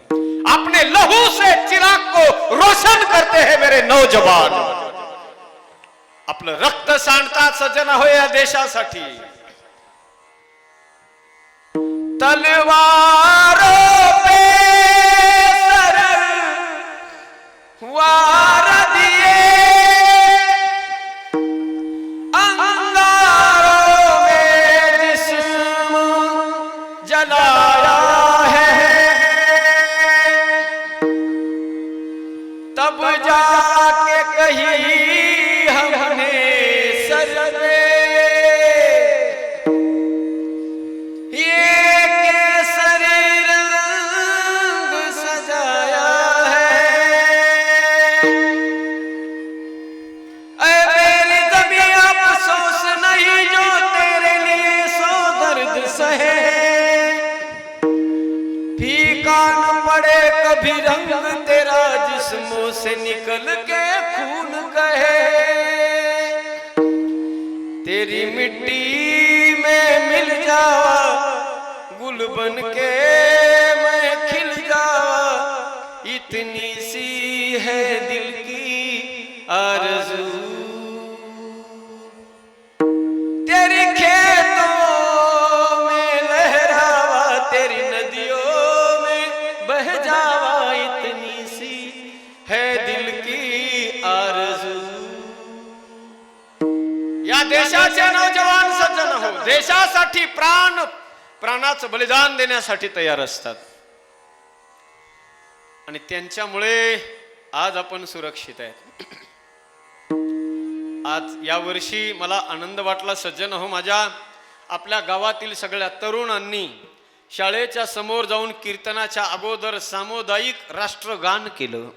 अपने लहू से चिराग को रोशन करते हैं मेरे नौजवान। आपलं रक्त सांडतात सज्जन हो या देशासाठी। तलवारों पे सर वार दिए, अंगारों में जिस्म जलाया है, तब जाके कहीं हमने सर पे ये केसरी रंग सजाया है। ऐ मेरी ज़मीं अफ़सोस नहीं जो तेरे लिए सौ दर्द सहे, फीका न पड़े कभी रंग तेरा जिस्मों से निकल के खून कहे। तेरी मिट्टी में मिल जावा गुल बन के मैं खिल जावा, इतनी सी है दिल की आरज़ू। तेरी खेतों में लहरावा, तेरी नदियों में बह जावा, इतनी सी है दिल की आरज़ू। या देशाचे नौजवान सज्जन हो, देशासाठी प्राणाचं बलिदान देण्यासाठी तयार असतात आणि त्यांच्यामुळे आज आपण सुरक्षित आहेत। आज या वर्षी मला आनंद वाटला सज्जन हो, माझ्या आपल्या गावातील सगळ्या तरुणांनी शाळेच्या समोर जाऊन कीर्तनाच्या अगोदर सामुदायिक राष्ट्रगान केलं।